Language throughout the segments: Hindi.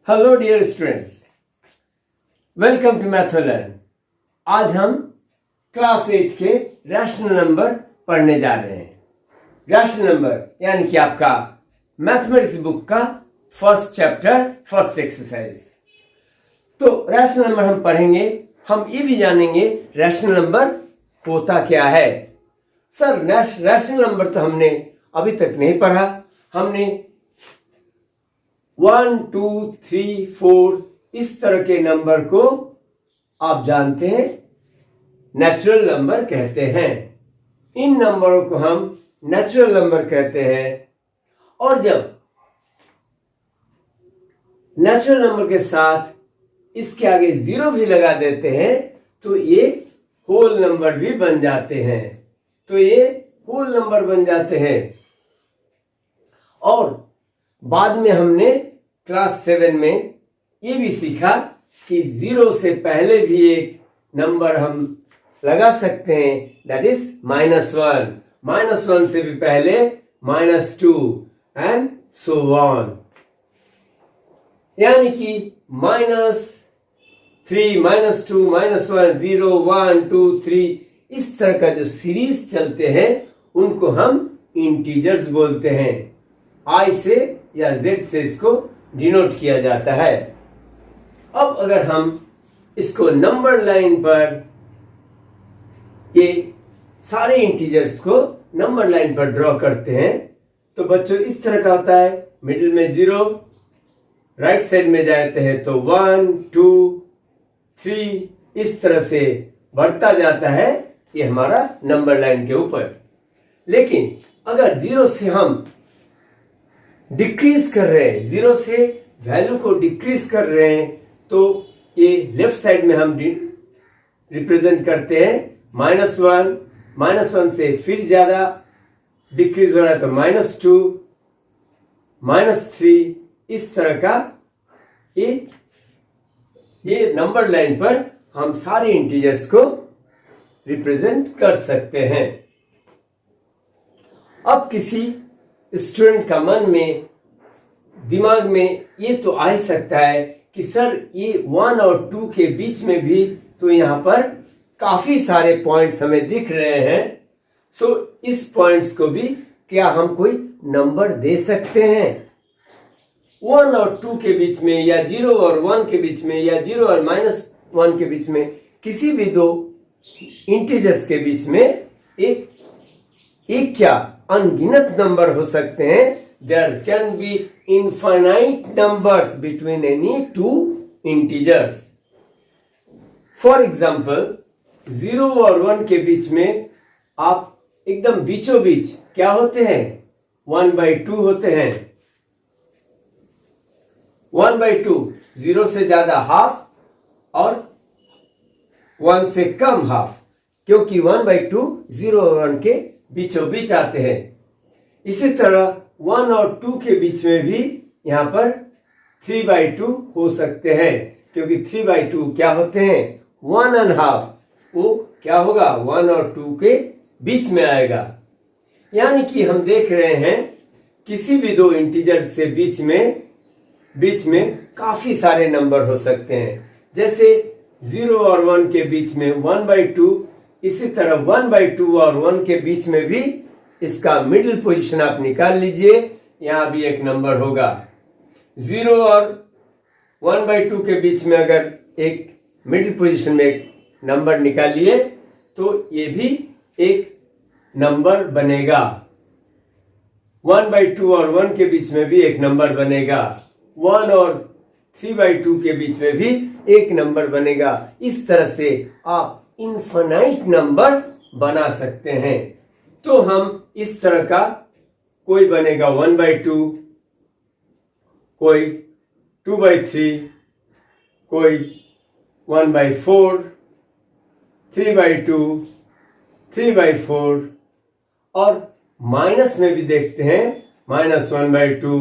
Hello dear students, welcome to Mathlearn. आज हम क्लास 8 के रैशनल नंबर पढ़ने जा रहे हैं। रैशनल नंबर यानी कि आपका मैथमेटिक्स बुक का फर्स्ट चैप्टर, फर्स्ट एक्सरसाइज। तो रैशनल नंबर हम पढ़ेंगे, हम ये भी जानेंगे रैशनल नंबर होता क्या है। सर रैशनल नंबर तो हमने अभी तक नहीं पढ़ा। हमने 1, 2, 3, 4 इस तरह के नंबर को आप जानते हैं नेचुरल नंबर कहते हैं। इन नंबरों को हम नेचुरल नंबर कहते हैं। और जब नेचुरल नंबर के साथ इसके आगे जीरो भी लगा देते हैं तो ये होल नंबर भी बन जाते हैं। तो ये होल नंबर बन जाते हैं। और बाद में हमने क्लास 7 में ये भी सीखा कि जीरो से पहले भी एक नंबर हम लगा सकते हैं, दैट इज -1। -1 से भी पहले -2 एंड सो ऑन। यानी कि -3, -2, -1, 0, 1, 2, 3 इस तरह का जो सीरीज चलते हैं उनको हम इंटीजर्स बोलते हैं। I से या Z से इसको डिनोट किया जाता है। अब अगर हम इसको नंबर लाइन पर, ये सारे इंटीजर्स को नंबर लाइन पर ड्रॉ करते हैं तो बच्चों इस तरह का होता है। मिडिल में 0, राइट साइड में जाते हैं तो 1, 2, 3 इस तरह से बढ़ता जाता है। ये हमारा नंबर लाइन के ऊपर। लेकिन अगर 0 से हम डिक्रीज कर रहे हैं, 0 से वैल्यू को डिक्रीज कर रहे हैं तो ये लेफ्ट साइड में हम रिप्रेजेंट करते हैं -1। -1 से फिर ज्यादा डिक्रीज हो रहा है तो -2, -3 इस तरह का ये नंबर लाइन पर हम सारे इंटीजर्स को रिप्रेजेंट कर सकते हैं। अब किसी स्टूडेंट का मन में, दिमाग में ये तो आ ही सकता है कि सर ये 1 और 2 के बीच में भी तो यहाँ पर काफी सारे पॉइंट्स हमें दिख रहे हैं। सो इस पॉइंट्स को भी क्या हम कोई नंबर दे सकते हैं? 1 और 2 के बीच में या 0 और 1 के बीच में या 0 और -1 के बीच में, किसी भी दो इंटीजर्स के बीच में एक क्या अनगिनत नंबर हो सकते हैं। There can be infinite numbers between any two integers. For example 0 और 1 के बीच में आप एकदम बीचों बीच क्या होते हैं? 1/2 होते हैं। 1/2, 0 से ज्यादा हाफ और 1 से कम हाफ, क्योंकि 1/2 0 और 1 के बीचों बीच आते हैं। इसी तरह 1 और 2 के बीच में भी यहां पर 3/2 हो सकते हैं, क्योंकि 3/2 क्या होते हैं? 1.5, वो क्या होगा? 1 और 2 के बीच में आएगा। यानी कि हम देख रहे हैं किसी भी दो इंटीजर से बीच में काफी सारे नंबर हो सकते हैं। जैसे 0 और 1 के बीच में 1/2, इसी तरह 1/2 और 1 के बीच में भी इसका मिडिल पोजीशन आप निकाल लीजिए, यहां भी एक नंबर होगा। 0 और 1/2 के बीच में अगर एक मिडिल पोजीशन में एक नंबर निकालिए तो ये भी एक नंबर बनेगा। 1/2 और 1 के बीच में भी एक नंबर बनेगा। 1 और 3/2 के बीच में भी एक नंबर बनेगा। इस तरह से आप इनफाइनाइट नंबर बना सकते हैं। तो हम इस तरह का कोई बनेगा 1/2, कोई 2/3, कोई 1/4, 3/2, 3/4 और माइनस में भी देखते हैं -1/2,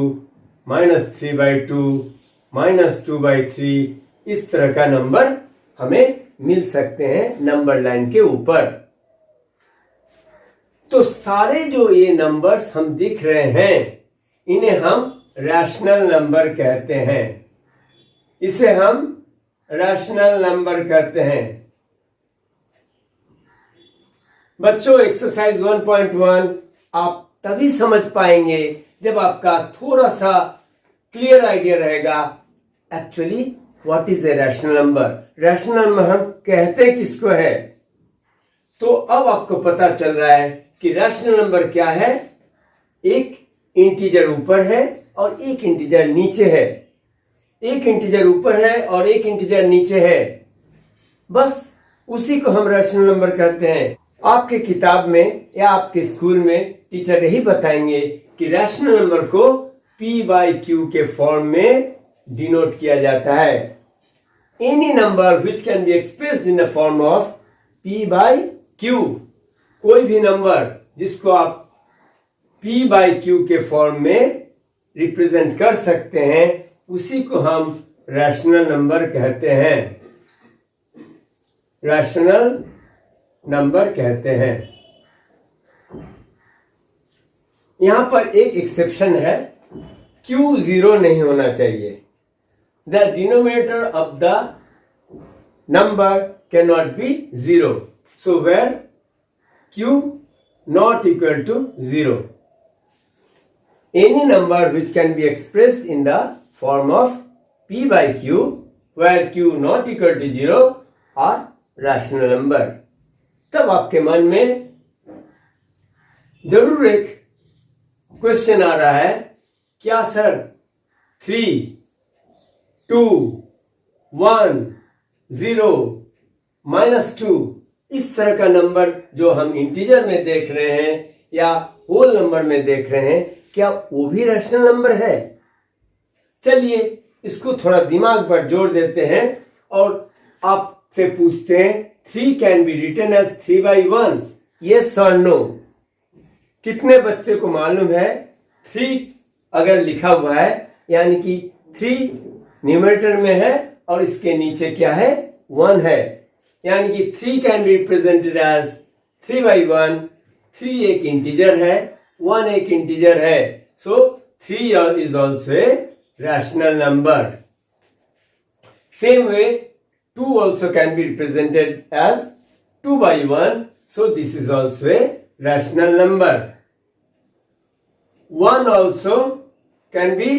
-3/2, -2/3 इस तरह का नंबर हमें मिल सकते हैं नंबर लाइन के ऊपर। तो सारे जो ये नंबर्स हम दिख रहे हैं इन्हें हम रैशनल नंबर कहते हैं। इसे हम रैशनल नंबर कहते हैं। बच्चों, एक्सरसाइज 1.1 आप तभी समझ पाएंगे जब आपका थोड़ा सा क्लियर आइडिया रहेगा actually what is a rational number. Rational number हम कहते किसको है। तो अब आपको पता चल रहा है कि रैशनल नंबर क्या है। एक इंटीजर ऊपर है और एक इंटीजर नीचे है। एक इंटीजर ऊपर है और एक इंटीजर नीचे है, बस उसी को हम रैशनल नंबर कहते हैं। आपके किताब में या आपके स्कूल में टीचर यही बताएंगे कि रैशनल नंबर को p/q के फॉर्म में डिनोट किया जाता है। Any number which can be expressed in the form of p/q, कोई भी नंबर जिसको आप p/q के फॉर्म में रिप्रेजेंट कर सकते हैं, उसी को हम रैशनल नंबर कहते हैं। रैशनल नंबर कहते हैं। यहां पर एक एक्सेप्शन है, q 0 नहीं होना चाहिए। The denominator of the number can not be 0, so where q not equal to 0. Any number which can be expressed in the form of p/q where q not equal to 0 are rational number. तब आपके मन में जरूर एक क्वेश्चन आ रहा है, क्या सर 3, 2, 1, 0, -2 इस तरह का नंबर जो हम इंटीजर में देख रहे हैं या होल नंबर में देख रहे हैं, क्या वो भी रैशनल नंबर है? चलिए इसको थोड़ा दिमाग पर जोड़ देते हैं और आपसे पूछते हैं, 3 can be written as 3/1, yes और नो? कितने बच्चे को मालूम है 3 अगर लिखा हुआ है यानी कि 3 न्यूमरेटर में है और इसके नीचे क्या है, 1 है, यानी कि 3 कैन बी रिप्रेजेंटेड एज 3/1। 3 एक इंटीजर है, 1 एक इंटीजर है, सो 3 is also a rational number. Same way 2 also can be represented as 2/1, so this is also a rational number. 1 also can be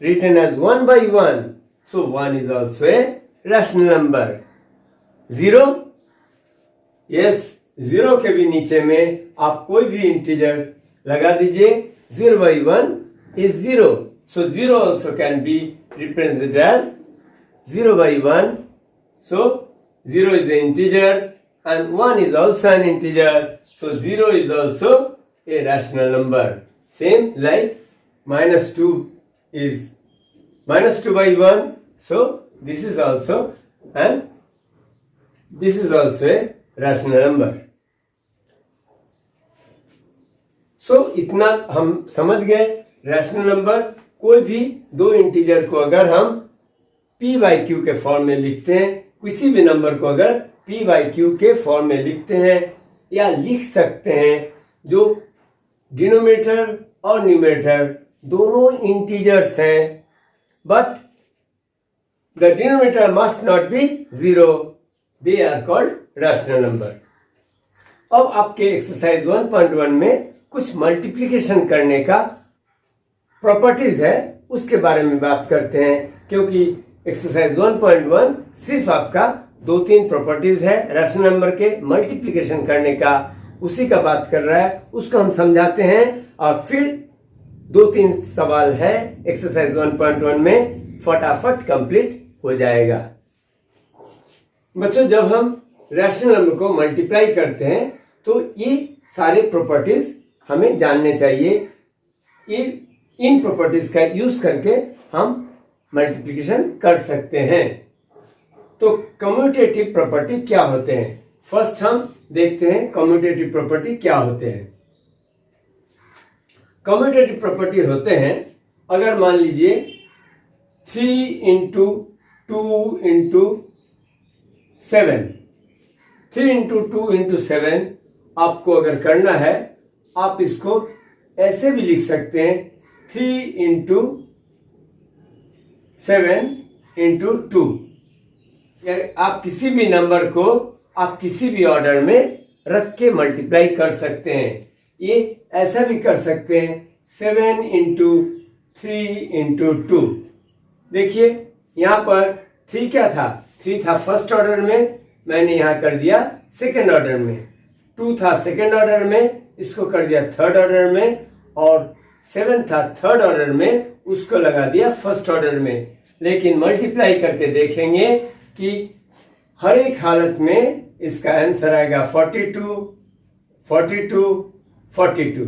written as 1/1, so 1 is also a rational number. 0, yes, 0 के भी नीचे में आप कोई भी इंटीजर लगा दीजिए, 0/1 is 0, so 0 also can be represented as 0/1. So 0 is an integer and 1 is also an integer, so 0 is also a rational number. Same like -2 is -2/1, so this is also a rational number. So इतना हम समझ गए, रैशनल नंबर कोई भी दो इंटीजर को अगर हम p/q के फॉर्म में लिखते हैं, किसी भी नंबर को अगर p/q के फॉर्म में लिखते हैं या लिख सकते हैं, जो डिनोमिनेटर और न्यूमरेटर दोनों इंटीजर्स हैं, but the denominator must not be 0, they are called rational number. अब आपके एक्सरसाइज 1.1 में कुछ मल्टीप्लिकेशन करने का प्रॉपर्टीज है, उसके बारे में बात करते हैं, क्योंकि एक्सरसाइज 1.1 सिर्फ आपका 2-3 प्रॉपर्टीज है रैशनल नंबर के मल्टीप्लिकेशन करने का, उसी का बात कर रहा है, उसको हम समझाते हैं और फिर 2-3 सवाल है एक्सरसाइज 1.1 में, फटाफट कंप्लीट हो जाएगा। बच्चों, जब हम रैशनल नंबर को मल्टीप्लाई करते हैं तो ये सारे प्रॉपर्टीज हमें जानने चाहिए। इन प्रॉपर्टीज का यूज करके हम मल्टीप्लिकेशन कर सकते हैं। तो कम्यूटेटिव प्रॉपर्टी क्या होते हैं, फर्स्ट हम देखते हैं कम्यूटेटिव प्रॉपर्टी क्या होते हैं। कम्यूटेटिव प्रॉपर्टी होते हैं, अगर मान लीजिए 3 × 2 × 7, 3 × 2 × 7 आपको अगर करना है, आप इसको ऐसे भी लिख सकते हैं, 3 × 7 इंटू 2। आप किसी भी नंबर को आप किसी भी ऑर्डर में रख के मल्टीप्लाई कर सकते हैं। ये ऐसा भी कर सकते हैं 7 इंटू 3 इंटू 2। देखिए यहाँ पर 3 क्या था, 3 था फर्स्ट ऑर्डर में, मैंने यहाँ कर दिया सेकेंड ऑर्डर में। 2 था सेकेंड ऑर्डर में, इसको कर दिया थर्ड ऑर्डर में। और 7 था थर्ड ऑर्डर में, उसको लगा दिया फर्स्ट ऑर्डर में। लेकिन मल्टीप्लाई करके देखेंगे कि हर एक हालत में इसका आंसर आएगा 42, 42, 42।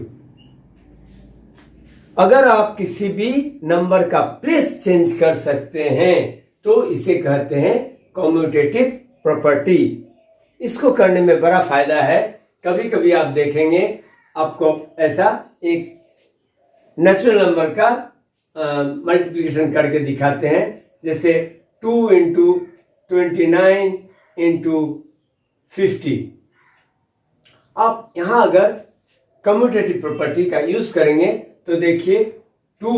अगर आप किसी भी नंबर का प्लेस चेंज कर सकते हैं तो इसे कहते हैं कम्यूटेटिव प्रॉपर्टी। इसको करने में बड़ा फायदा है। कभी कभी आप देखेंगे आपको ऐसा एक नेचुरल नंबर का मल्टीप्लिकेशन करके दिखाते हैं, जैसे 2 इंटू 29 इंटू 50। आप यहां अगर कम्यूटेटिव प्रॉपर्टी का यूज करेंगे तो देखिए 2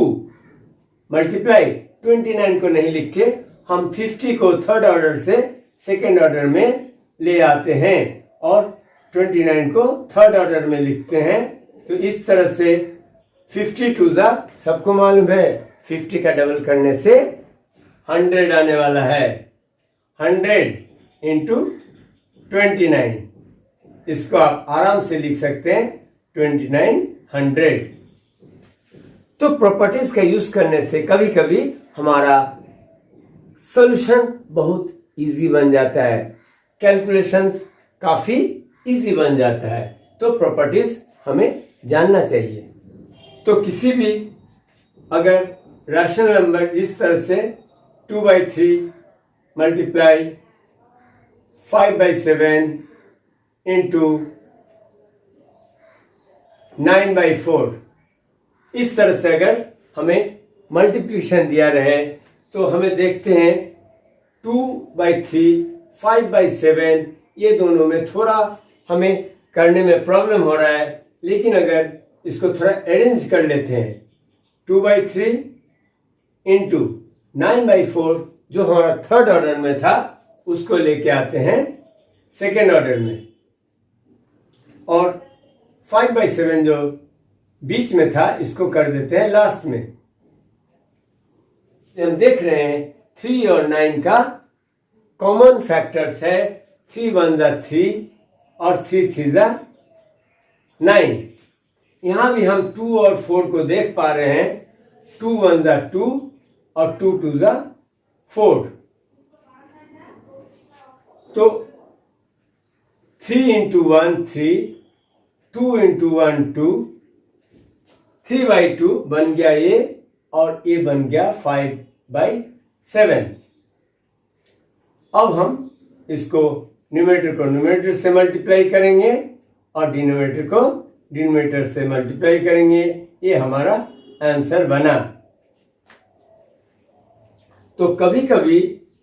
मल्टीप्लाई 29 को नहीं लिख के हम 50 को थर्ड ऑर्डर से सेकेंड ऑर्डर में ले आते हैं और 29 को थर्ड ऑर्डर में लिखते हैं। तो इस तरह से 52 सबको मालूम है 50 का डबल करने से 100 आने वाला है। 100 इंटू 29, इसको आप आराम से लिख सकते हैं 2900। तो प्रॉपर्टीज का यूज करने से कभी कभी हमारा सॉल्यूशन बहुत इजी बन जाता है, कैलकुलेशंस काफी इजी बन जाता है। तो प्रॉपर्टीज हमें जानना चाहिए। तो किसी भी अगर रैशनल नंबर जिस तरह से 2/3 मल्टीप्लाई 5/7 इंटू 9/4, इस तरह से अगर हमें मल्टीप्लिकेशन दिया रहे तो हमें देखते हैं 2/3 5/7 ये दोनों में थोड़ा हमें करने में प्रॉब्लम हो रहा है। लेकिन अगर इसको थोड़ा अरेंज कर लेते हैं 2/3 इंटू 9/4 जो हमारा थर्ड ऑर्डर में था उसको लेके आते हैं सेकेंड ऑर्डर में, और 5/7 जो बीच में था इसको कर देते हैं लास्ट में। हम देख रहे हैं 3 और 9 का कॉमन फैक्टर्स है। 3 1 3 और 3 3 9। यहां भी हम 2 और 4 को देख पा रहे हैं। 2 1 2 और 2 2 4। तो 3 इंटू 1 3, 2 इंटू 1 2, 3/2 बन गया ये, और ये बन गया 5/7। अब हम इसको न्यूमरेटर को न्यूमरेटर से मल्टीप्लाई करेंगे और डिनोमिनेटर को डिनोमिनेटर से मल्टीप्लाई करेंगे। ये हमारा आंसर बना। तो कभी कभी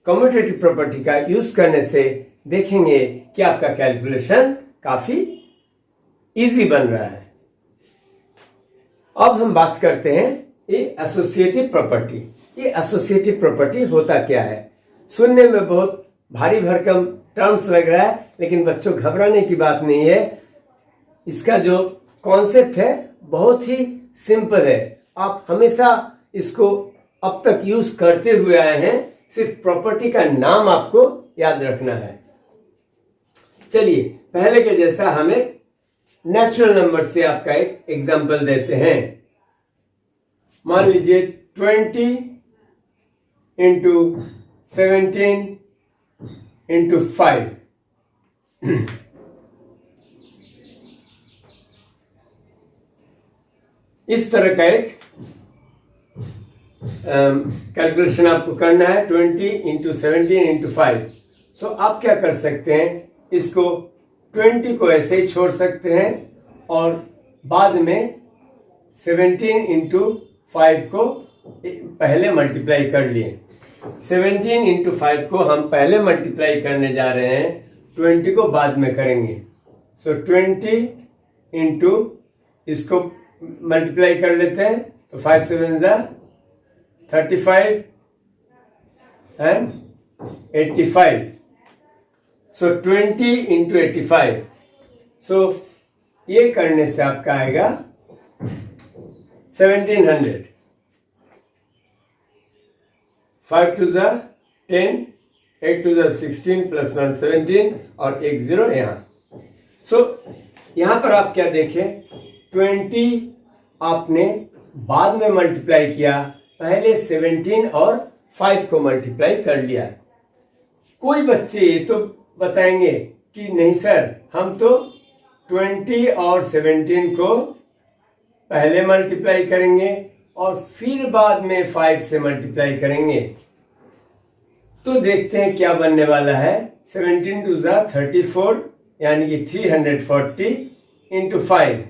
कम्यूटेटिव प्रॉपर्टी का यूज करने से देखेंगे कि आपका कैलकुलेशन काफी इजी बन रहा है। अब हम बात करते हैं ये एसोसिएटिव प्रॉपर्टी। ये एसोसिएटिव प्रॉपर्टी होता क्या है? सुनने में बहुत भारी भरकम टर्म्स लग रहा है, लेकिन बच्चों घबराने की बात नहीं है। इसका जो कॉन्सेप्ट है बहुत ही सिंपल है। आप हमेशा इसको अब तक यूज करते हुए आए हैं, सिर्फ प्रॉपर्टी का नाम आपको याद रखना है। चलिए पहले के जैसा हमें नेचुरल नंबर से आपका एक एग्जांपल देते हैं। मान लीजिए 20 इंटू 17 इंटू 5। इस तरह का एक कैलकुलेशन आपको करना है 20 इंटू 17 इंटू 5। सो आप क्या कर सकते हैं, इसको 20 को ऐसे ही छोड़ सकते हैं और बाद में 17 इंटू 5 को पहले मल्टीप्लाई कर लिए। 17 इंटू 5 को हम पहले मल्टीप्लाई करने जा रहे हैं, 20 को बाद में करेंगे। सो 20 इंटू इसको मल्टीप्लाई कर लेते हैं तो 5 7 35 and 85. So 20 into 85. So ये करने से आपका आएगा 1700. 5 to the 10, 8 to the 16 plus 1 17 और एक 0 यहाँ. So यहाँ पर आप क्या देखें, 20 आपने बाद में मल्टीप्लाई किया, पहले 17 और 5 को मल्टीप्लाई कर लिया. कोई बच्चे ये तो बताएंगे कि नहीं सर, हम तो 20 और 17 को पहले मल्टीप्लाई करेंगे और फिर बाद में 5 से मल्टीप्लाई करेंगे. तो देखते हैं क्या बनने वाला है. 17 टू ज़ा 34 यानी कि 340 इंटू 5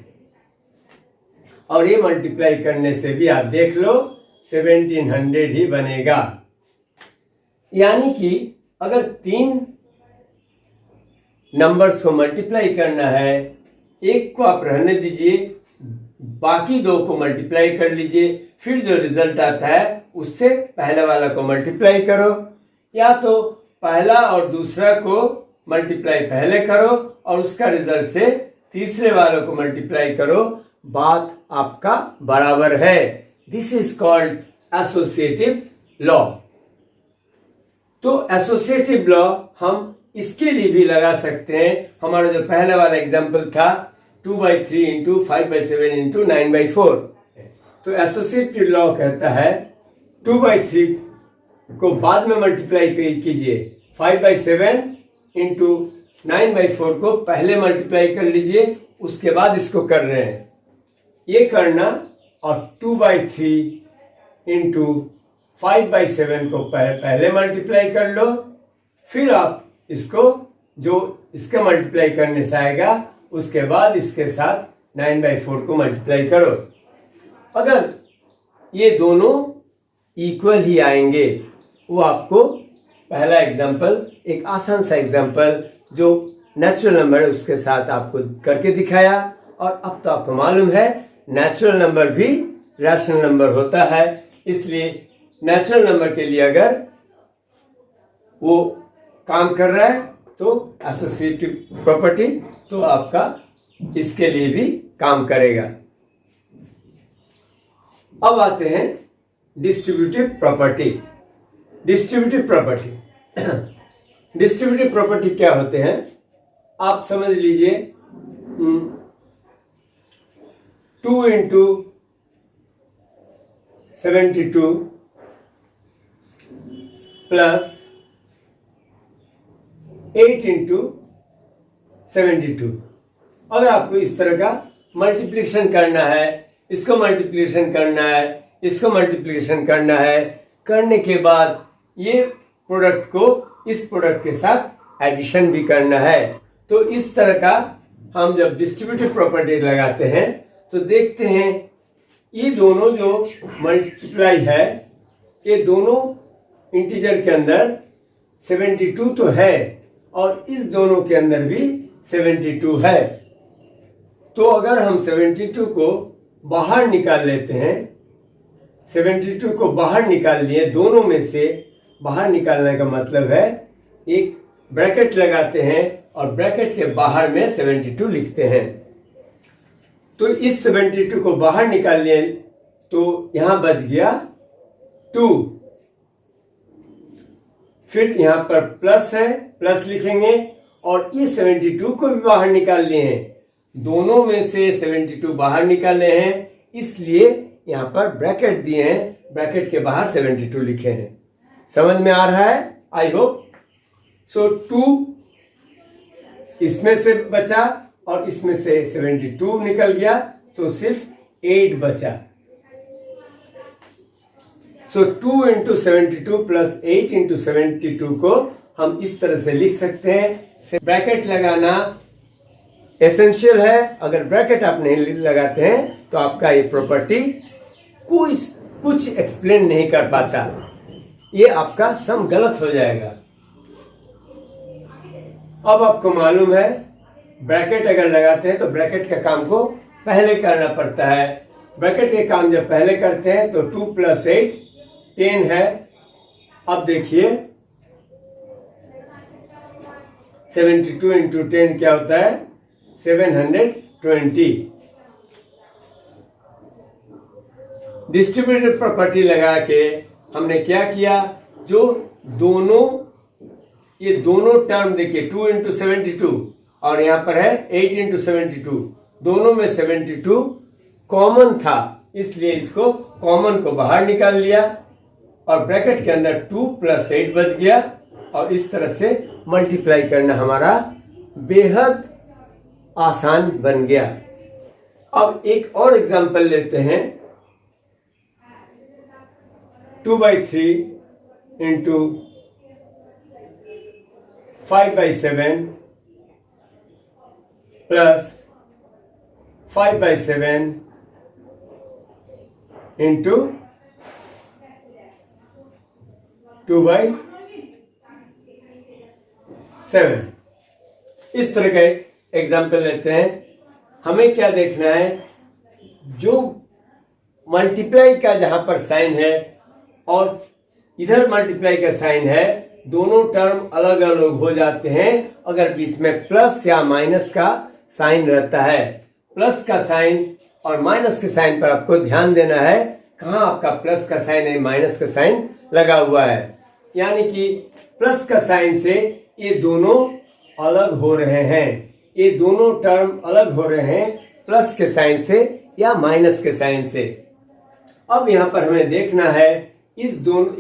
और ये मल्टीप्लाई करने से भी आप देख लो 1700 ही बनेगा. यानी कि अगर 3 नंबर्स को मल्टीप्लाई करना है, एक को आप रहने दीजिए, बाकी 2 को मल्टीप्लाई कर लीजिए, फिर जो रिजल्ट आता है उससे पहले वाला को मल्टीप्लाई करो, या तो पहला और दूसरा को मल्टीप्लाई पहले करो और उसका रिजल्ट से तीसरे वालों को मल्टीप्लाई करो. बात आपका बराबर है. This is called associative law. तो एसोसिएटिव लॉ हम इसके लिए भी लगा सकते हैं. हमारा जो पहला वाला एग्जांपल था 2/3 इंटू 5/7 इंटू 9/4. तो एसोसिएटिव लॉ कहता है 2/3 को बाद में मल्टीप्लाई कीजिए, 5/7 इंटू 9/4 को पहले मल्टीप्लाई कर लीजिए, उसके बाद इसको कर रहे हैं. ये करना और 2/3 इंटू 5/7 को पहले मल्टीप्लाई कर लो, फिर आप इसको जो इसका मल्टीप्लाई करने से आएगा उसके बाद इसके साथ 9/4 को मल्टीप्लाई करो. अगर ये दोनों इक्वल ही आएंगे, वो आपको पहला एग्जाम्पल, एक आसान सा एग्जाम्पल जो नेचुरल नंबर है उसके साथ आपको करके दिखाया. और अब तो आपको मालूम है नेचुरल नंबर भी रैशनल नंबर होता है. इसलिए नेचुरल नंबर के लिए अगर वो काम कर रहा है तो एसोसिएटिव प्रॉपर्टी तो आपका इसके लिए भी काम करेगा. अब आते हैं distributive property. Distributive property distributive property क्या होते हैं आप समझ लीजिए. 2 इंटू 72 प्लस 8 इंटू 72. अगर आपको इस तरह का मल्टीप्लिकेशन करना है, इसको मल्टीप्लिकेशन करना है, इसको मल्टीप्लिकेशन करना है, करने के बाद ये प्रोडक्ट को इस प्रोडक्ट के साथ एडिशन भी करना है. तो इस तरह का हम जब डिस्ट्रीब्यूटिव प्रॉपर्टी लगाते हैं तो देखते हैं ये दोनों जो मल्टीप्लाई है, ये दोनों इंटीजर के अंदर 72 तो है और इस दोनों के अंदर भी 72 है. तो अगर हम 72 को बाहर निकाल लेते हैं, 72 को बाहर निकाल लिए, दोनों में से बाहर निकालने का मतलब है एक ब्रैकेट लगाते हैं और ब्रैकेट के बाहर में 72 लिखते हैं. तो इस 72 को बाहर निकाल लिए तो यहां बच गया 2. फिर यहां पर प्लस है, प्लस लिखेंगे और ये 72 को भी बाहर निकाल लिए हैं. दोनों में से 72 बाहर निकाले हैं, इसलिए यहां पर ब्रैकेट दिए हैं, ब्रैकेट के बाहर 72 लिखे हैं. समझ में आ रहा है? I hope. सो 2 इसमें से बचा और इसमें से 72 निकल गया तो सिर्फ 8 बचा. सो 2 इंटू 72 प्लस 8 इंटू 72 को हम इस तरह से लिख सकते हैं. ब्रैकेट लगाना एसेंशियल है. अगर ब्रैकेट आप नहीं लगाते हैं तो आपका ये प्रॉपर्टी कुछ एक्सप्लेन नहीं कर पाता, ये आपका सम गलत हो जाएगा. अब आपको मालूम है ब्रैकेट अगर लगाते हैं तो ब्रैकेट के काम को पहले करना पड़ता है. ब्रैकेट के काम जब पहले करते हैं तो 2 प्लस 8 10 है, अब देखिए 72 इंटू 10 क्या होता है 720। डिस्ट्रीब्यूटिव प्रॉपर्टी लगा के हमने क्या किया, जो ये दोनों टर्म देखिए 2 इंटू 72 और यहां पर है 8 इंटू 72, दोनों में 72 कॉमन था, इसलिए इसको कॉमन को बाहर निकाल लिया और ब्रैकेट के अंदर 2 प्लस 8 बच गया और इस तरह से मल्टीप्लाई करना हमारा बेहद आसान बन गया। अब एक और एग्जांपल लेते हैं, 2/3 इंटू 5/7 प्लस 5/7 इंटू 2/7। इस तरह का एग्जाम्पल लेते हैं। हमें क्या देखना है, जो मल्टीप्लाई का जहां पर साइन है और इधर मल्टीप्लाई का साइन है, दोनों टर्म अलग अलग हो जाते हैं अगर बीच में प्लस या माइनस का साइन रहता है। प्लस का साइन और माइनस के साइन पर आपको ध्यान देना है, कहां आपका प्लस का साइन है माइनस का साइन लगा हुआ है, यानी कि प्लस का साइन से ये दोनों अलग हो रहे हैं, ये दोनों टर्म अलग हो रहे हैं प्लस के साइन से या माइनस के साइन से। अब यहां पर हमें देखना है इस दोनों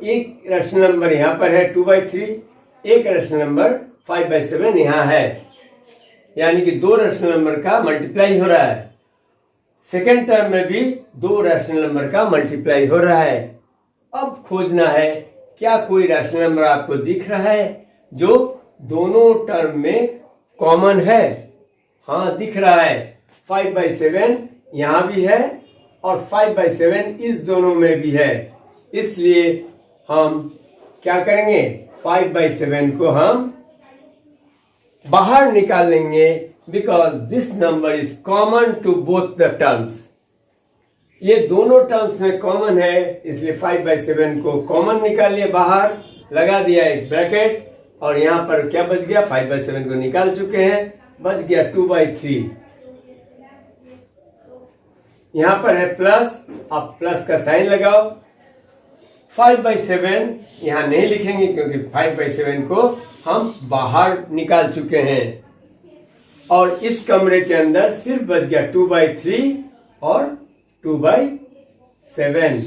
एक रेशनल नंबर यहां पर है 2/3, एक रेशनल नंबर 5/7 यहां है, यानी कि दो रेशनल नंबर का मल्टीप्लाई हो रहा है। सेकेंड टर्म में भी दो रेशनल नंबर का मल्टीप्लाई हो रहा है। अब खोजना है क्या कोई रेशनल नंबर आपको दिख रहा है जो दोनों टर्म में कॉमन है। हाँ, दिख रहा है, 5/7 यहां भी है और 5/7 इस दोनों में भी है, इसलिए हम क्या करेंगे, 5/7 को हम बाहर निकाल लेंगे, because this number is common to both the terms. ये दोनों टर्म्स में कॉमन है, इसलिए 5/7 को कॉमन निकालिए, बाहर लगा दिया एक ब्रैकेट और यहां पर क्या बच गया, 5/7 को निकाल चुके हैं, बच गया 2/3। यहां पर है प्लस, अब प्लस का साइन लगाओ। 5/7 यहां नहीं लिखेंगे क्योंकि 5/7 को हम बाहर निकाल चुके हैं और इस कमरे के अंदर सिर्फ बच गया 2/3 और 2/7।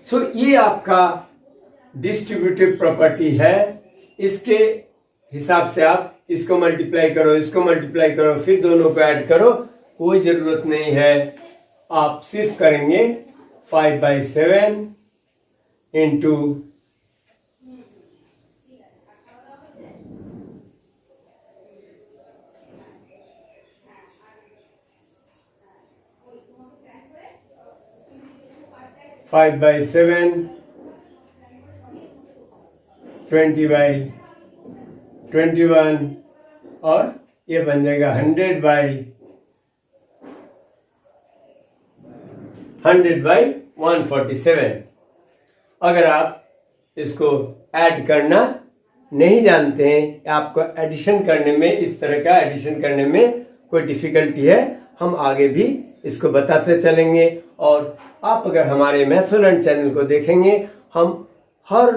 सो ये आपका डिस्ट्रीब्यूटिव प्रॉपर्टी है। इसके हिसाब से आप इसको मल्टीप्लाई करो, इसको मल्टीप्लाई करो, फिर दोनों को ऐड करो, कोई जरूरत नहीं है। आप सिर्फ करेंगे 5/7 इंटू 5/7 20/21 और ये बन जाएगा 100/147। अगर आप इसको ऐड करना नहीं जानते हैं, आपको एडिशन करने में, इस तरह का एडिशन करने में कोई डिफिकल्टी है, हम आगे भी इसको बताते चलेंगे। और आप अगर हमारे मैथोलर्न चैनल को देखेंगे, हम हर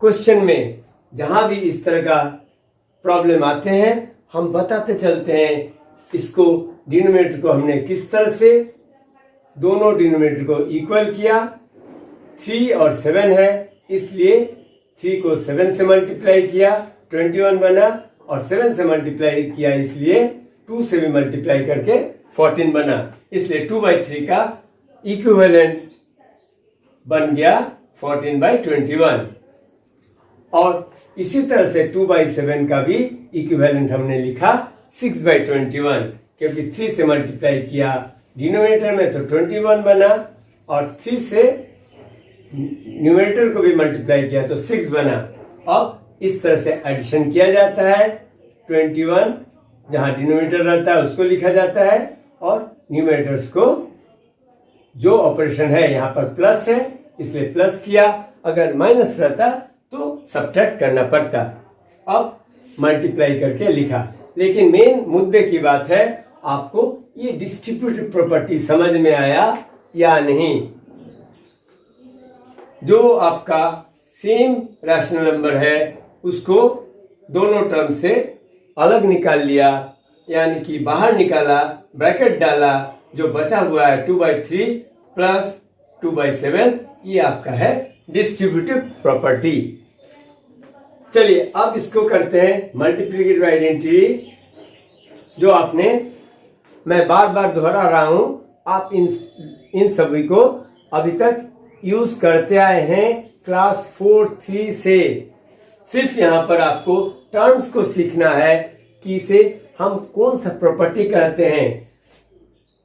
क्वेश्चन में जहां भी इस तरह का प्रॉब्लम आते हैं, हम बताते चलते हैं इसको, डिनोमिनेटर को हमने किस तरह से दोनों डिनोमिनेटर को इक्वल किया। 3 और 7 है, इसलिए 3 को 7 से मल्टीप्लाई किया, 21 बना, और 7 से मल्टीप्लाई किया इसलिए 2 से भी मल्टीप्लाई करके 14 बना, इसलिए 2/3 का इक्विवेलेंट बन गया 14/21। और इसी तरह से 2/7 का भी इक्विवेलेंट हमने लिखा 6/21, क्योंकि 3 से मल्टीप्लाई किया डिनोमिनेटर में तो 21 बना, और 3 से न्यूमरेटर को भी मल्टीप्लाई किया तो 6 बना। अब इस तरह से एडिशन किया जाता है, 21 जहां डिनोमिनेटर रहता है उसको लिखा जाता है, और न्यूमरेटर्स को, जो ऑपरेशन है यहाँ पर प्लस है इसलिए प्लस किया, अगर माइनस रहता तो सब्ट्रैक्ट करना पड़ता। अब मल्टीप्लाई करके लिखा। लेकिन मेन मुद्दे की बात है, आपको ये डिस्ट्रीब्यूटिव प्रॉपर्टी समझ में आया या नहीं। जो आपका सेम रैशनल नंबर है उसको दोनों टर्म से अलग निकाल लिया, यानी कि बाहर निकाला, ब्रैकेट डाला, जो बचा हुआ है 2/3 प्लस 2/7, ये आपका है डिस्ट्रीब्यूटिव प्रॉपर्टी। चलिए अब इसको करते हैं मल्टीप्लिकेटिव आइडेंटिटी। जो आपने, मैं बार बार दोहरा रहा हूं, आप इन सभी को अभी तक यूज करते आए हैं क्लास 4-3 से। सिर्फ यहां पर आपको टर्म्स को सीखना है कि इसे हम कौन सा प्रॉपर्टी कहते हैं।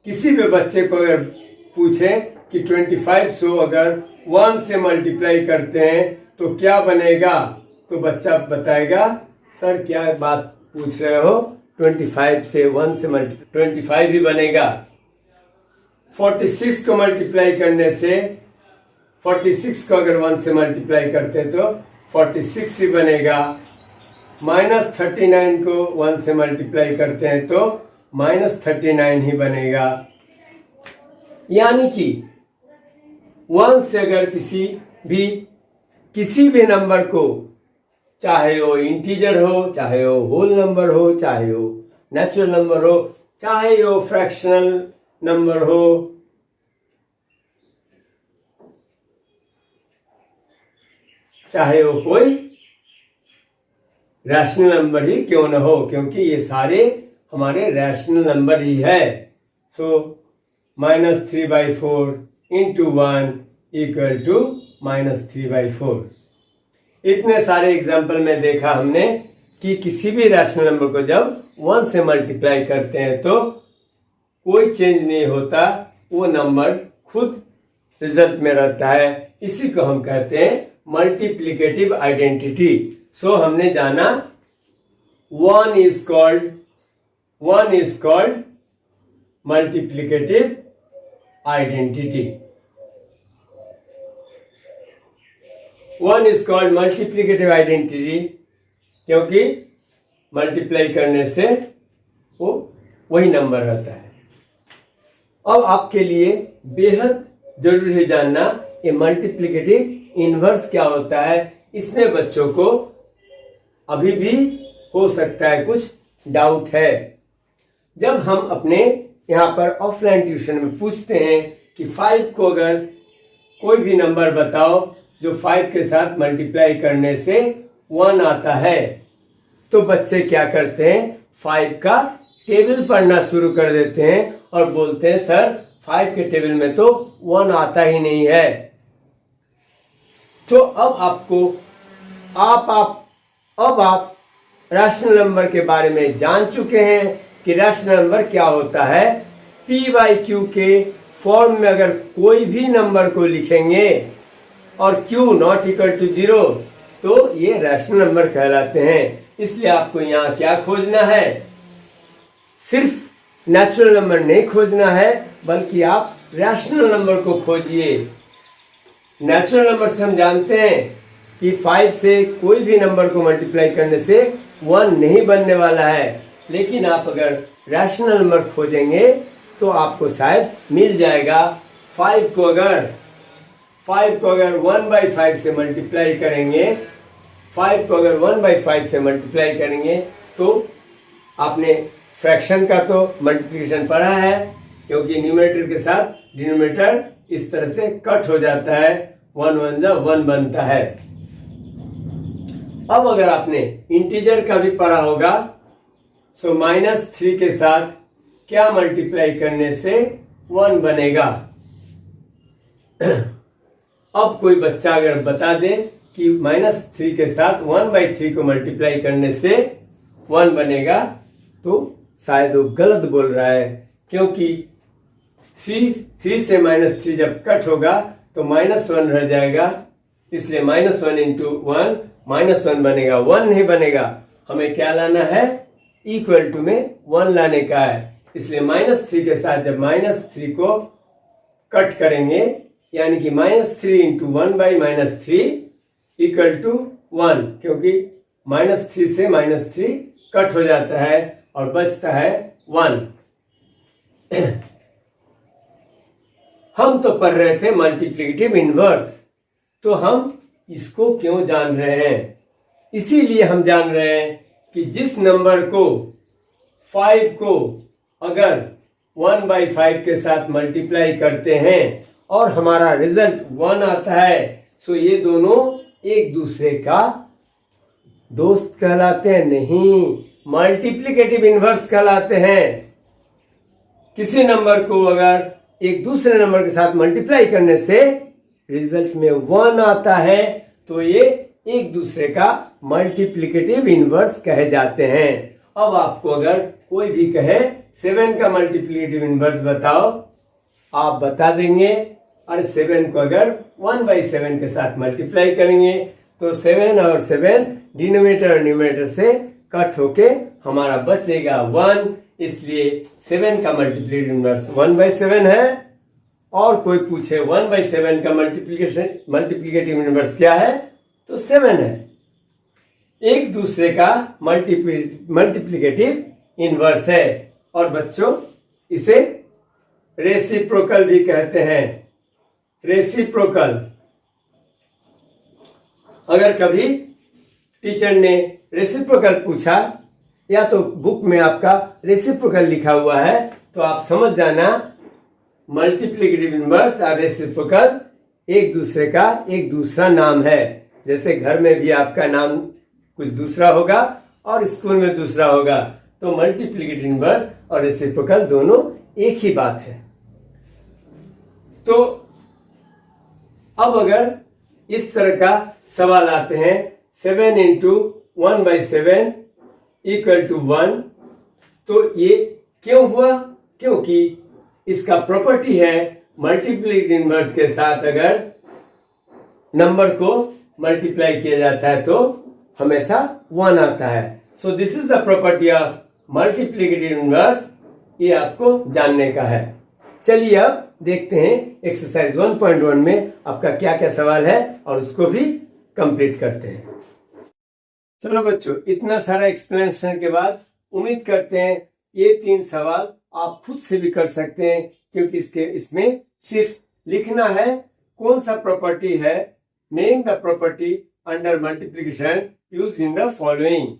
किसी भी बच्चे को अगर पूछें कि 2500 अगर 1 से मल्टीप्लाई करते हैं तो क्या बनेगा, तो बच्चा बताएगा सर क्या बात पूछ रहे हो, 25 से 1 से 25 ही बनेगा। 46 को मल्टीप्लाई करने से, 46 को अगर 1 से मल्टीप्लाई करते तो 46 ही बनेगा। -39 को 1 से मल्टीप्लाई करते हैं तो -39 ही बनेगा। यानी कि 1 से अगर किसी भी नंबर को, चाहे वो इंटीजर हो, चाहे वो होल नंबर हो, चाहे वो नेचुरल नंबर हो, चाहे वो फ्रैक्शनल नंबर हो, चाहे वो कोई रैशनल नंबर ही क्यों न हो, क्योंकि ये सारे हमारे रैशनल नंबर ही है। सो -3/4 × 1 = -3/4। इतने सारे एग्जाम्पल में देखा हमने कि किसी भी रैशनल नंबर को जब 1 से मल्टीप्लाई करते हैं तो कोई चेंज नहीं होता, वो नंबर खुद रिजल्ट में रहता है। इसी को हम कहते हैं मल्टीप्लिकेटिव आइडेंटिटी। सो हमने जाना 1 is called multiplicative identity. 1 is called multiplicative identity क्योंकि मल्टीप्लाई करने से वो वही नंबर रहता है। अब आपके लिए बेहद जरूरी है जानना ये मल्टीप्लिकेटिव इनवर्स क्या होता है। इसमें बच्चों को अभी भी हो सकता है कुछ डाउट है। जब हम अपने यहाँ पर ऑफलाइन ट्यूशन में पूछते हैं कि 5 को अगर कोई भी नंबर बताओ जो 5 के साथ मल्टीप्लाई करने से 1 आता है, तो बच्चे क्या करते हैं, 5 का टेबल पढ़ना शुरू कर देते हैं और बोलते हैं सर 5 के टेबल में तो 1 आता ही नहीं है। तो अब आप रैशनल नंबर के बारे में जान चुके हैं कि रैशनल नंबर क्या होता है। p/q के फॉर्म में अगर कोई भी नंबर को लिखेंगे और q ≠ 0 तो ये रैशनल नंबर कहलाते हैं। इसलिए आपको यहाँ क्या खोजना है, सिर्फ नेचुरल नंबर नहीं खोजना है बल्कि आप रैशनल नंबर को खोजिए। नेचुरल नंबर से हम जानते हैं कि 5 से कोई भी नंबर को मल्टीप्लाई करने से 1 नहीं बनने वाला है, लेकिन आप अगर रैशनल नंबर खोजेंगे तो आपको शायद मिल जाएगा। 5 को अगर 1/5 से मल्टीप्लाई करेंगे, 5 को अगर 1/5 से मल्टीप्लाई करेंगे तो आपने फ्रैक्शन का तो मल्टीप्लिकेशन पढ़ा है, क्योंकि न्यूमरेटर के साथ डिनोमिनेटर इस तरह से कट हो जाता है, 1 1 जा 1 बनता है। अब अगर आपने इंटीजर का भी पढ़ा होगा, सो -3 के साथ क्या मल्टीप्लाई करने से 1 बनेगा। अब कोई बच्चा अगर बता दे कि -3 के साथ 1/3 को मल्टीप्लाई करने से 1 बनेगा, तो शायद वो गलत बोल रहा है, क्योंकि 3 से -3 जब कट होगा तो -1 रह जाएगा, इसलिए -1 × 1 -1 बनेगा, 1 नहीं बनेगा। हमें क्या लाना है, इक्वल टू में 1 लाने का है। इसलिए -3 के साथ जब -3 को कट करेंगे यानी कि -3 इंटू 1/-3 इक्वल टू 1, क्योंकि -3 से -3 कट हो जाता है और बचता है 1। हम तो पढ़ रहे थे मल्टीप्लिकेटिव इनवर्स, तो हम इसको क्यों जान रहे हैं? इसीलिए हम जान रहे हैं कि जिस नंबर को 5 को अगर 1/5 के साथ मल्टीप्लाई करते हैं और हमारा रिजल्ट 1 आता है, सो ये दोनों एक दूसरे का दोस्त कहलाते हैं, नहीं मल्टीप्लिकेटिव इनवर्स कहलाते हैं। किसी नंबर को अगर एक दूसरे नंबर के साथ मल्टीप्लाई करने से रिजल्ट में 1 आता है तो ये एक दूसरे का मल्टीप्लिकेटिव इनवर्स कहे जाते हैं। अब आपको अगर कोई भी कहे 7 का मल्टीप्लिकेटिव इनवर्स बताओ, आप बता देंगे। और 7 को अगर 1/7 के साथ मल्टीप्लाई करेंगे तो 7 और 7 डिनोमिनेटर और न्यूमरेटर से कट होके हमारा बचेगा 1, इसलिए 7 का मल्टीप्लिकेटिव इनवर्स 1/7 है। और कोई पूछे 1/7 का मल्टीप्लिकेटिव इनवर्स क्या है, तो 7 है। एक दूसरे का मल्टीप्लिकेटिव इनवर्स है। और बच्चों इसे रेसिप्रोकल भी कहते हैं। रेसिप्रोकल, अगर कभी टीचर ने रेसिप्रोकल पूछा या तो बुक में आपका रेसिप्रोकल लिखा हुआ है तो आप समझ जाना मल्टीप्लिकेटिव इनवर्स और रेसिप्रोकल एक दूसरे का एक दूसरा नाम है। जैसे घर में भी आपका नाम कुछ दूसरा होगा और स्कूल में दूसरा होगा, तो मल्टीप्लिकेटिव इनवर्स और रेसिप्रोकल दोनों एक ही बात है। तो अब अगर इस तरह का सवाल आते हैं 7 इंटू 1/7 इक्वल टू 1, तो ये क्यों हुआ? क्योंकि इसका प्रॉपर्टी है मल्टीप्लिकेटिव इनवर्स के साथ अगर नंबर को मल्टीप्लाई किया जाता है तो हमेशा 1 आता है। सो this is the property of multiplicative inverse, ये आपको जानने का है। चलिए अब देखते हैं एक्सरसाइज 1.1 में आपका क्या क्या सवाल है और उसको भी कंप्लीट करते हैं। चलो बच्चों, इतना सारा एक्सप्लेनेशन के बाद उम्मीद करते हैं ये 3 सवाल आप खुद से भी कर सकते हैं, क्योंकि इसमें सिर्फ लिखना है कौन सा प्रॉपर्टी है। Name the property under multiplication use in the following.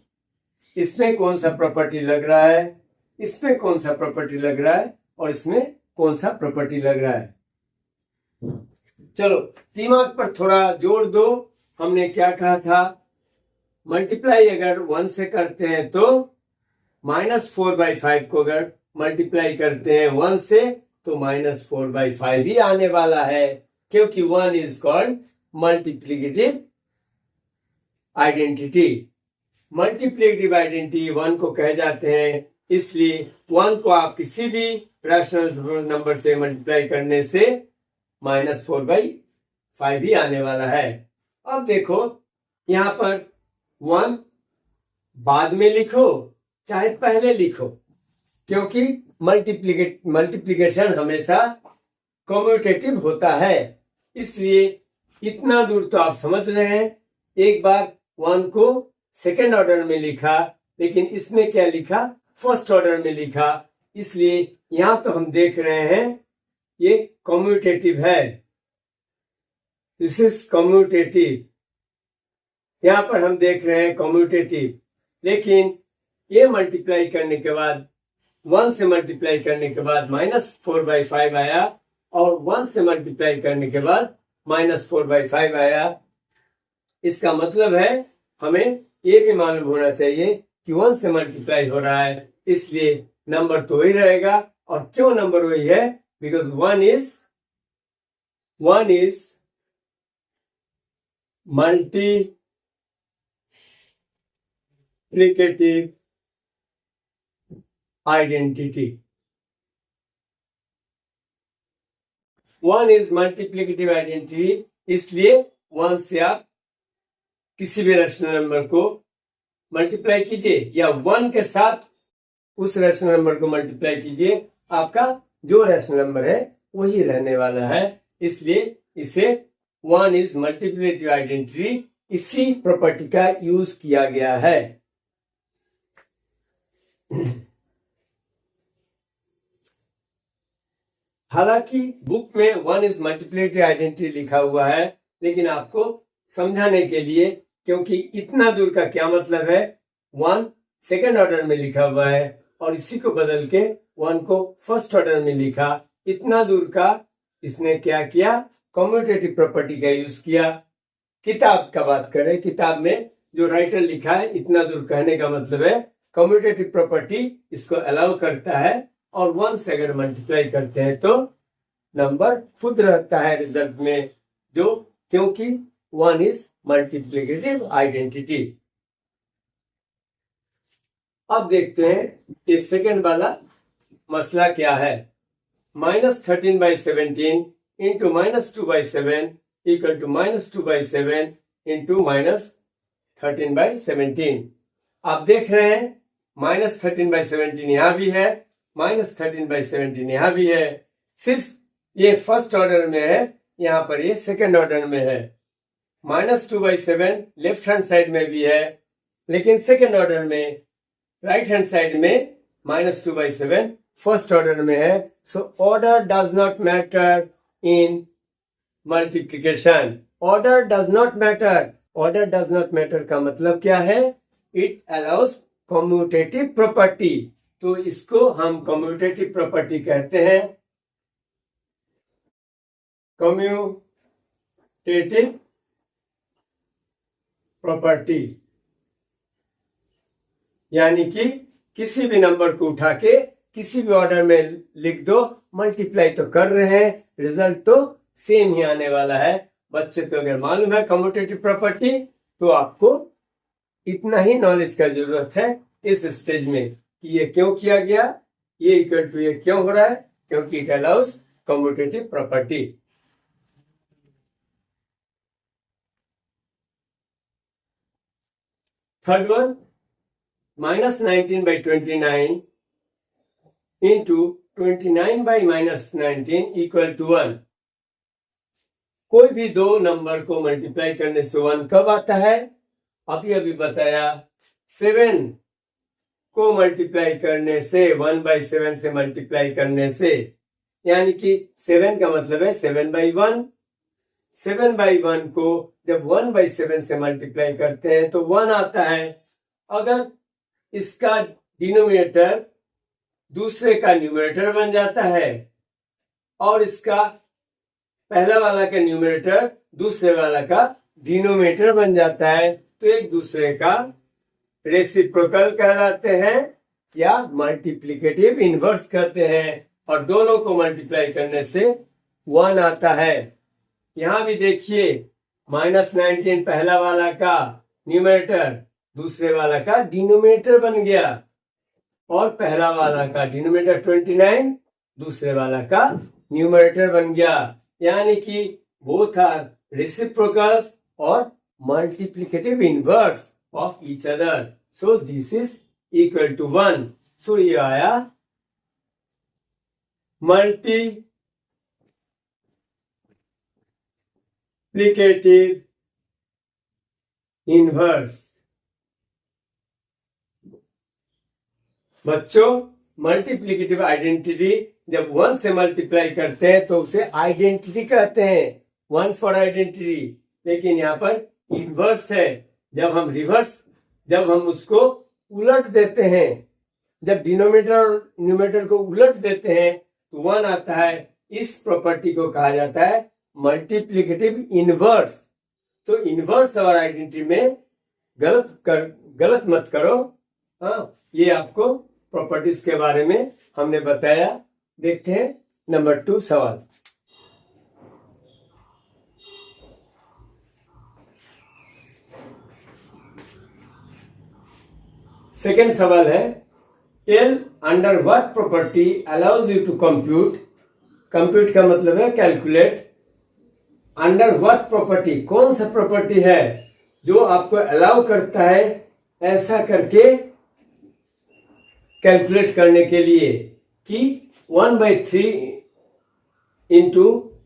इसमें कौन सा प्रॉपर्टी लग रहा है, इसमें कौन सा प्रॉपर्टी लग रहा है और इसमें कौन सा प्रॉपर्टी लग रहा है। चलो दिमाग पर थोड़ा जोर दो। हमने क्या कहा था? मल्टीप्लाई अगर 1 से करते हैं तो -4/5 को अगर मल्टीप्लाई करते हैं 1 से तो -4/5 ही आने वाला है, क्योंकि 1 is called multiplicative identity. Multiplicative identity 1 को कहे जाते हैं, इसलिए 1 को आप किसी भी रैशनल नंबर से मल्टीप्लाई करने से -4/5 ही आने वाला है। अब देखो यहां पर 1 बाद में लिखो चाहे पहले लिखो, क्योंकि मल्टीप्लिकेशन हमेशा कम्यूटेटिव होता है, इसलिए इतना दूर तो आप समझ रहे हैं। एक बार 1 को सेकेंड ऑर्डर में लिखा, लेकिन इसमें क्या लिखा? फर्स्ट ऑर्डर में लिखा, इसलिए यहां तो हम देख रहे हैं ये कम्यूटेटिव है। दिस इज कम्यूटेटिव, यहां पर हम देख रहे हैं कम्यूटेटिव। लेकिन ये मल्टीप्लाई करने के बाद 1 से मल्टीप्लाई करने के बाद -4/5 आया और 1 से मल्टीप्लाई करने के बाद -4/5 आया। इसका मतलब है हमें ये भी मालूम होना चाहिए कि 1 से मल्टीप्लाई हो रहा है, इसलिए नंबर तो वही रहेगा। और क्यों नंबर वही है? Because 1 is multiplicative identity. 1 is multiplicative identity, इसलिए 1 से आप किसी भी रैशनल नंबर को मल्टीप्लाई कीजिए या 1 के साथ उस रैशनल नंबर को मल्टीप्लाई कीजिए, आपका जो रैशनल नंबर है वही रहने वाला है। इसलिए इसे वन इज मल्टीप्लिकेटिव आइडेंटिटी इसी प्रॉपर्टी का यूज किया गया है। हालांकि बुक में वन इज मल्टीप्लिकेटिव आइडेंटिटी लिखा हुआ है, लेकिन आपको समझाने के लिए, क्योंकि इतना दूर का क्या मतलब है, वन सेकेंड ऑर्डर में लिखा हुआ है और इसी को बदल के वन को फर्स्ट ऑर्डर में लिखा। इतना दूर का इसने क्या किया, कम्यूटेटिव प्रॉपर्टी का यूज किया। किताब का बात करें, किताब में जो राइटर लिखा है, इतना दूर कहने का मतलब है कम्यूटेटिव प्रॉपर्टी इसको अलाउ करता है और वन से अगर मल्टीप्लाई करते हैं तो नंबर खुद रहता है रिजल्ट में, जो क्योंकि वन इज मल्टीप्लिकेटिव आइडेंटिटी। अब देखते हैं ये सेकेंड वाला मसला क्या है। -13/17 इंटू -2/7 इक्वल टू -2/7 इंटू -13/17। आप देख रहे हैं -13/17 यहां भी है, -13/17 यहां भी है। सिर्फ ये फर्स्ट ऑर्डर में है, यहां पर ये सेकेंड ऑर्डर में है। -2/7 लेफ्ट हैंड साइड में भी है, लेकिन सेकेंड ऑर्डर में। राइट हैंड साइड में -2/7 फर्स्ट ऑर्डर में है। So order does not matter in multiplication. Order does not matter. Order does not matter का मतलब क्या है, इट अलाउज कम्यूटेटिव प्रॉपर्टी। तो इसको हम कम्यूटेटिव प्रॉपर्टी कहते हैं, कम्यूटेटिव प्रॉपर्टी। यानी कि किसी भी नंबर को उठा के किसी भी ऑर्डर में लिख दो, मल्टीप्लाई तो कर रहे हैं, रिजल्ट तो सेम ही आने वाला है। बच्चे को अगर मालूम है कम्यूटेटिव प्रॉपर्टी, तो आपको इतना ही नॉलेज का जरूरत है इस स्टेज में कि ये क्यों किया गया, ये इक्वल टू ये क्यों हो रहा है, क्योंकि it allows commutative property. Third one, -19/29 into 29/-19 equal to 1। कोई भी दो नंबर को मल्टीप्लाई करने से 1 कब आता है, अभी बताया। 7 को मल्टीप्लाई करने से, 1/7 से मल्टीप्लाई करने से, यानी कि 7 का मतलब है 7/1। 7/1 को जब 1/7 से मल्टीप्लाई करते हैं तो 1 आता है। अगर इसका डिनोमिनेटर दूसरे का न्यूमरेटर बन जाता है और इसका पहला वाला का न्यूमरेटर दूसरे वाला का डिनोमिनेटर बन जाता है, तो एक दूसरे का रेसिप्रोकल कहलाते हैं या मल्टीप्लिकेटिव इनवर्स कहते हैं। और दोनों को मल्टीप्लाई करने से 1 आता है। यहां भी देखिए, -19 पहला वाला का न्यूमरेटर दूसरे वाला का डिनोमिनेटर बन गया और पहला वाला का डिनोमिनेटर 29 दूसरे वाला का न्यूमरेटर बन गया। यानी कि बोथ आर रेसिप्रोकल्स और multiplicative inverse of each other. So this is equal to 1। So ये आया मल्टीप्लिकेटिव इनवर्स। बच्चों, मल्टीप्लिकेटिव आइडेंटिटी जब 1 से मल्टीप्लाई करते हैं तो उसे आइडेंटिटी कहते हैं, 1 फॉर आइडेंटिटी। लेकिन यहाँ पर इनवर्स है। जब हम उसको उलट देते हैं, जब डिनोमिनेटर और न्यूमरेटर को उलट देते हैं तो 1 आता है। इस प्रॉपर्टी को कहा जाता है मल्टीप्लिकेटिव इनवर्स। तो इनवर्स और आइडेंटिटी में गलत मत करो। हाँ, ये आपको प्रॉपर्टीज के बारे में हमने बताया। देखते हैं नंबर 2 सवाल। सेकेंड सवाल है, tell under what property allows you to compute. Compute का मतलब है कैलकुलेट। अंडर व्हाट प्रॉपर्टी, कौन सा प्रॉपर्टी है जो आपको अलाउ करता है ऐसा करके कैलकुलेट करने के लिए कि 1/3 इंटू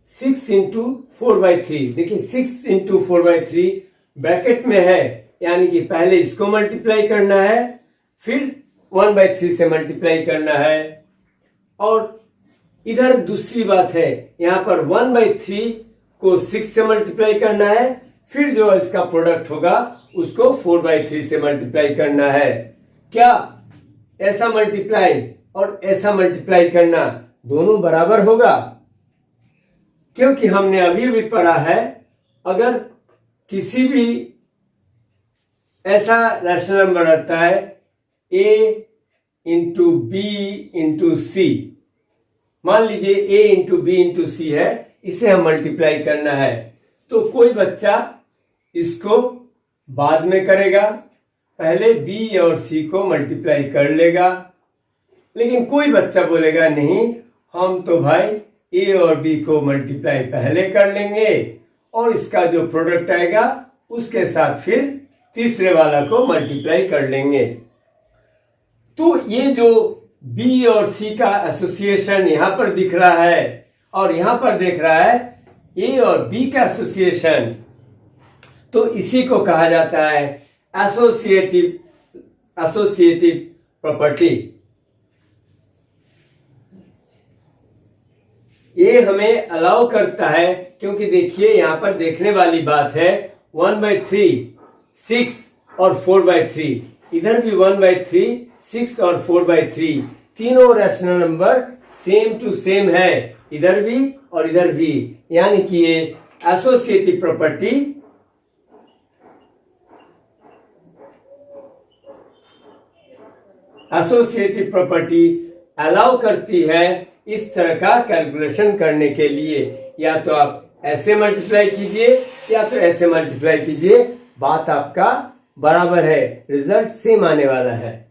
6 इंटू 4/3, देखिए 6 इंटू 4/3 ब्रैकेट में है, यानी कि पहले इसको मल्टीप्लाई करना है, फिर 1/3 से मल्टीप्लाई करना है। और इधर दूसरी बात है, यहां पर 1/3 को 6 से मल्टीप्लाई करना है, फिर जो इसका प्रोडक्ट होगा उसको 4/3 से मल्टीप्लाई करना है। क्या ऐसा मल्टीप्लाई और ऐसा मल्टीप्लाई करना दोनों बराबर होगा? क्योंकि हमने अभी भी पढ़ा है, अगर किसी भी ऐसा रैशनल नंबर रहता है a इंटू बी इंटू सी, मान लीजिए a इंटू बी इंटू सी है, इसे हम मल्टीप्लाई करना है, तो कोई बच्चा इसको बाद में करेगा, पहले b और c को मल्टीप्लाई कर लेगा। लेकिन कोई बच्चा बोलेगा नहीं, हम तो भाई a और b को मल्टीप्लाई पहले कर लेंगे और इसका जो प्रोडक्ट आएगा उसके साथ फिर तीसरे वाला को मल्टीप्लाई कर लेंगे। तो ये जो b और c का एसोसिएशन यहां पर दिख रहा है और यहां पर देख रहा है a और b का एसोसिएशन, तो इसी को कहा जाता है एसोसिएटिव प्रॉपर्टी। ये हमें अलाउ करता है, क्योंकि देखिए यहां पर देखने वाली बात है 1/3, 6 और 4/3, इधर भी 1/3, 6 और 4/3, तीनों rational number same to same है, इधर भी और इधर भी, यानी कि ये एसोसिएटिव प्रॉपर्टी अलाउ करती है इस तरह का कैलकुलेशन करने के लिए। या तो आप ऐसे मल्टीप्लाई कीजिए या तो ऐसे मल्टीप्लाई कीजिए, बात आपका बराबर है, रिजल्ट सेम आने वाला है।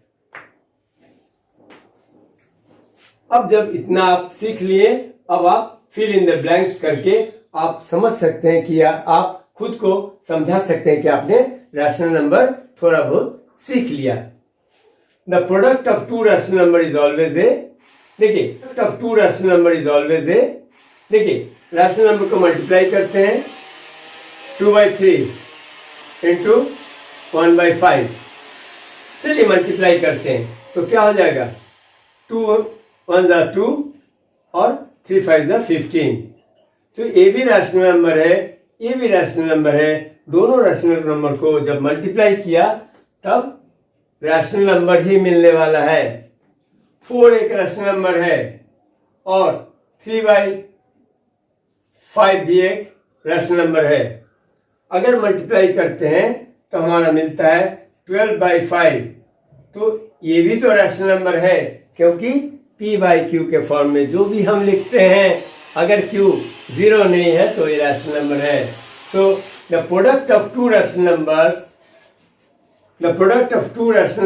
अब जब इतना आप सीख लिए, अब आप फिल इन द ब्लैंक्स करके आप समझ सकते हैं कि आप खुद को समझा सकते हैं कि आपने रैशनल नंबर थोड़ा बहुत सीख लिया। The product of two rational number is always a, देखिए product of two rational number is always a, देखिए रैशनल नंबर को मल्टीप्लाई करते हैं 2/3 इंटू 1/5, चलिए मल्टीप्लाई करते हैं तो क्या हो जाएगा, 2 1 जा 2 और 3 5 जा 15। तो ये भी रैशनल नंबर है, ये भी रैशनल नंबर है, दोनों रैशनल नंबर को जब मल्टीप्लाई किया तब रैशनल नंबर ही मिलने वाला है। 4 एक रैशनल नंबर है और 3/5 भी एक रैशनल नंबर है। अगर मल्टीप्लाई करते हैं तो हमारा मिलता है 12/5, तो ये भी तो रैशनल नंबर है, क्योंकि p/q के फॉर्म में जो भी हम लिखते हैं, अगर q 0 नहीं है तो ये रैशनल नंबर है। So the product of two rational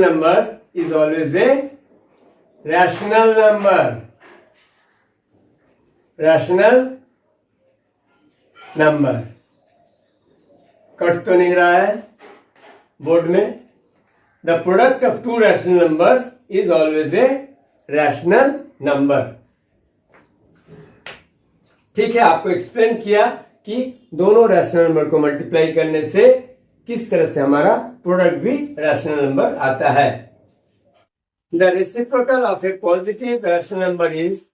numbers is always a rational number. Cut तो नहीं रहा है बोर्ड में? The product of two rational numbers is always a rational number. ठीक है, आपको एक्सप्लेन किया कि दोनों रैशनल नंबर को मल्टीप्लाई करने से किस तरह से हमारा प्रोडक्ट भी रैशनल नंबर आता है। The reciprocal of A positive rational number is,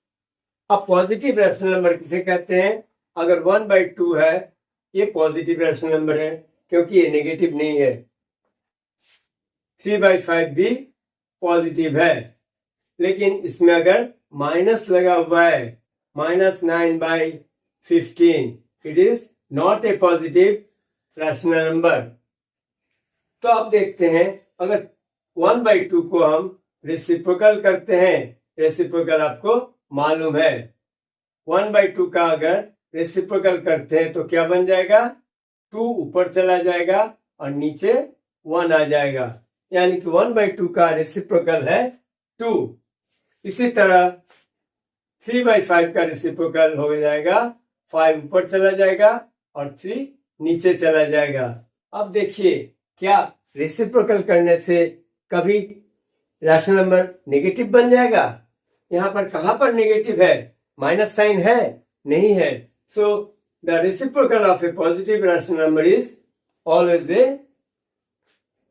अब पॉजिटिव रैशनल नंबर किसे कहते हैं? अगर 1/2 है, ये पॉजिटिव रैशनल नंबर है क्योंकि ये नेगेटिव नहीं है। 3/5 भी पॉजिटिव है, लेकिन इसमें अगर माइनस लगा हुआ है, -9/15, it is not a positive rational number. तो आप देखते हैं, अगर 1/2 को हम रेसिप्रोकल करते हैं, रेसिप्रोकल आपको मालूम है, 1/2 का अगर रेसिप्रोकल करते हैं तो क्या बन जाएगा, 2 ऊपर चला जाएगा और नीचे 1 आ जाएगा, यानी कि 1/2 का रेसिप्रोकल है 2। इसी तरह 3/5 का रेसिप्रोकल हो जाएगा, 5 ऊपर चला जाएगा और 3 नीचे चला जाएगा। अब देखिए, क्या रेसिप्रोकल करने से कभी रैशनल नंबर नेगेटिव बन जाएगा? यहां पर कहां पर नेगेटिव है? माइनस साइन है? नहीं है। So the reciprocal of a positive rational number is always a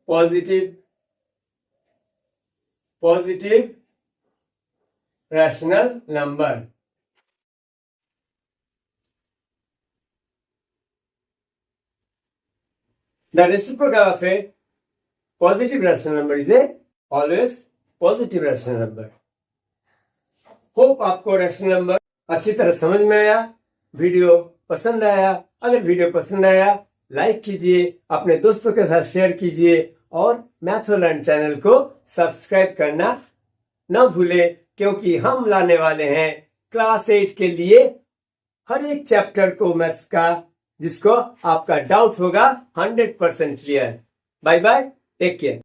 positive rational number. The reciprocal of a positive rational number is a always positive rational number. Hope आपको रैशनल नंबर अच्छी तरह समझ में आया, वीडियो पसंद आया। अगर वीडियो पसंद आया लाइक कीजिए, अपने दोस्तों के साथ शेयर कीजिए और मैथोलर्न चैनल को सब्सक्राइब करना न भूलें, क्योंकि हम लाने वाले हैं क्लास 8 के लिए हर एक चैप्टर को मैथ्स का, जिसको आपका डाउट होगा 100% clear. Bye bye, take care.